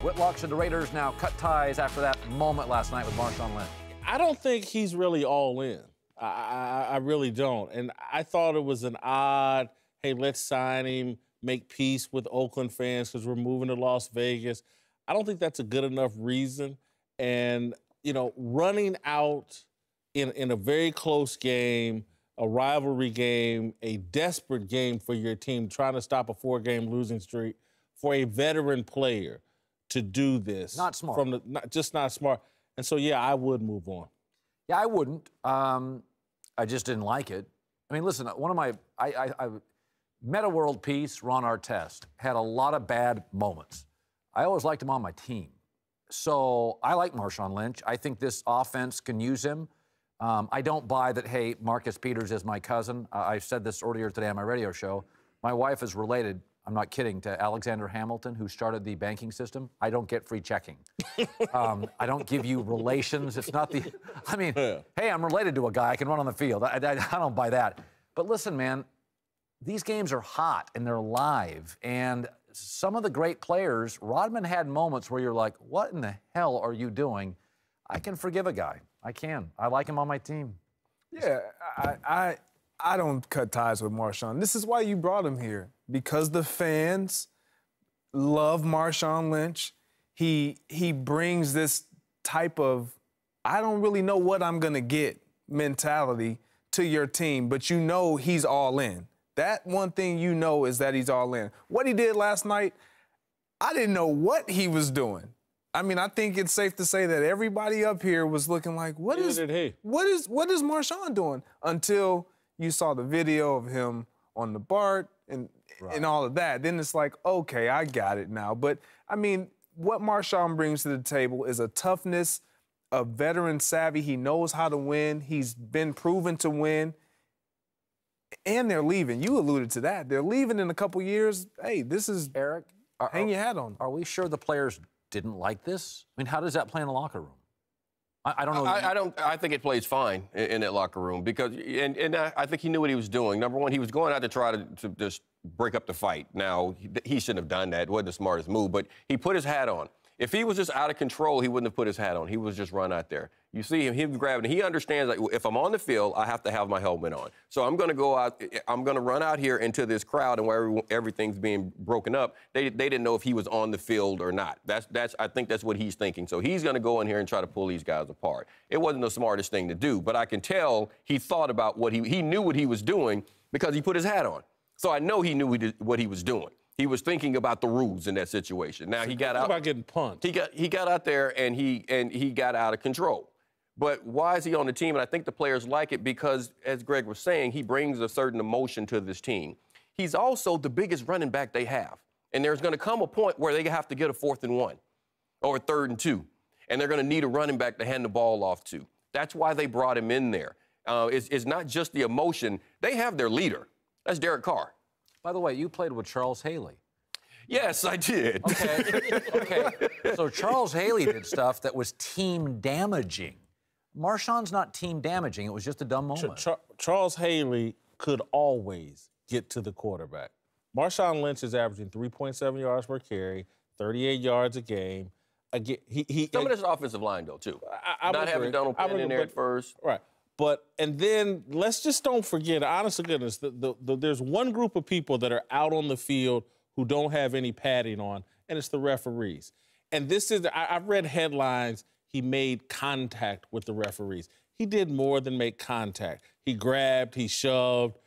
Whitlock, should the Raiders now cut ties after that moment last night with Marshawn Lynch? I don't think he's really all in. I really don't. And I thought it was an odd, hey, let's sign him, make peace with Oakland fans because we're moving to Las Vegas. I don't think that's a good enough reason. And, you know, running out in a very close game, a rivalry game, a desperate game for your team, trying to stop a 4-game losing streak for a veteran player to do this. Not smart. Just not smart. And so, yeah, I would move on. Yeah, I wouldn't. I just didn't like it. I mean, listen, one of my Meta World Peace, Ron Artest, had a lot of bad moments. I always liked him on my team. So I like Marshawn Lynch. I think this offense can use him. I don't buy that, hey, Marcus Peters is my cousin. I said this earlier today on my radio show. My wife is related, I'm not kidding, to Alexander Hamilton, who started the banking system. I don't get free checking. I don't give you relations. It's not the, I mean, hey, I'm related to a guy I can run on the field. I don't buy that. But listen, man, these games are hot and they're live. And some of the great players, Rodman had moments where you're like, what in the hell are you doing? I can forgive a guy. I can. I like him on my team. Yeah, I don't cut ties with Marshawn. This is why you brought him here, because the fans love Marshawn Lynch. He brings this type of, I don't really know what I'm going to get mentality to your team, but you know he's all in. That one thing you know is that he's all in. What he did last night, I didn't know what he was doing. I mean, I think it's safe to say that everybody up here was looking like, what is Marshawn doing? Until you saw the video of him on the BART and all of that. Then it's like, okay, I got it now. But, I mean, what Marshawn brings to the table is a toughness, a veteran savvy. He knows how to win. He's been proven to win. And they're leaving. You alluded to that. They're leaving in a couple years. Hey, this is, Eric, hang your hat on. Are we sure the players didn't like this? I mean, how does that play in the locker room? I don't know. I think it plays fine in that locker room because, and I think he knew what he was doing. Number one, he was going out to try to just break up the fight. Now, he shouldn't have done that. It wasn't the smartest move, but he put his hat on. If he was just out of control, he wouldn't have put his hat on. He was just run out there. You see him grabbing. He understands, like, if I'm on the field, I have to have my helmet on. So I'm going to go out. I'm going to run out here into this crowd, and where everything's being broken up. They didn't know if he was on the field or not. I think that's what he's thinking. So he's going to go in here and try to pull these guys apart. It wasn't the smartest thing to do, but I can tell he thought about what he knew what he was doing because he put his hat on. So I know he knew what he was doing. He was thinking about the rules in that situation. Now he got out. About getting punked. He got out there and he got out of control. But why is he on the team? And I think the players like it because, as Greg was saying, he brings a certain emotion to this team. He's also the biggest running back they have. And there's going to come a point where they have to get a 4th and 1 or a 3rd and 2. And they're going to need a running back to hand the ball off to. That's why they brought him in there. It's not just the emotion. They have their leader. That's Derek Carr. By the way, you played with Charles Haley. Yes, I did. Okay. So Charles Haley did stuff that was team damaging. Marshawn's not team damaging. It was just a dumb moment. Charles Haley could always get to the quarterback. Marshawn Lynch is averaging 3.7 yards per carry, 38 yards a game. Again, some of this offensive line, though, too. Not having Donald Penn in there at first. Right. And then let's just don't forget, honest to goodness, there's one group of people that are out on the field who don't have any padding on, and it's the referees. And this is, I've read headlines, he made contact with the referees. He did more than make contact. He grabbed, he shoved.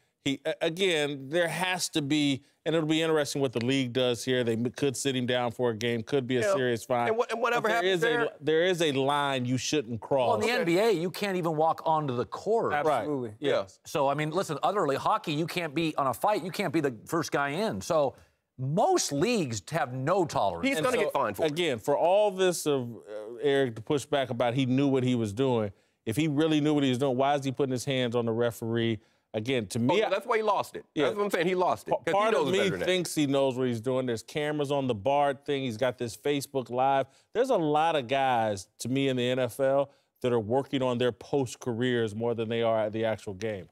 Again, there has to be, and it'll be interesting what the league does here. They could sit him down for a game, could be a serious fine. And whatever happens there is a line you shouldn't cross. Well, in the NBA, you can't even walk onto the court. Absolutely. Right. Yes. So, I mean, listen, utterly, hockey, you can't be on a fight. You can't be the first guy in. So most leagues have no tolerance. He's going to get fined for it. Again, for all this of Eric to push back about he knew what he was doing, if he really knew what he was doing, why is he putting his hands on the referee? Again, to me... that's why he lost it. Yeah. That's what I'm saying. He lost it. Part of me thinks he knows what he's doing. There's cameras on the BART thing. He's got this Facebook Live. There's a lot of guys, to me, in the NFL that are working on their post-careers more than they are at the actual game.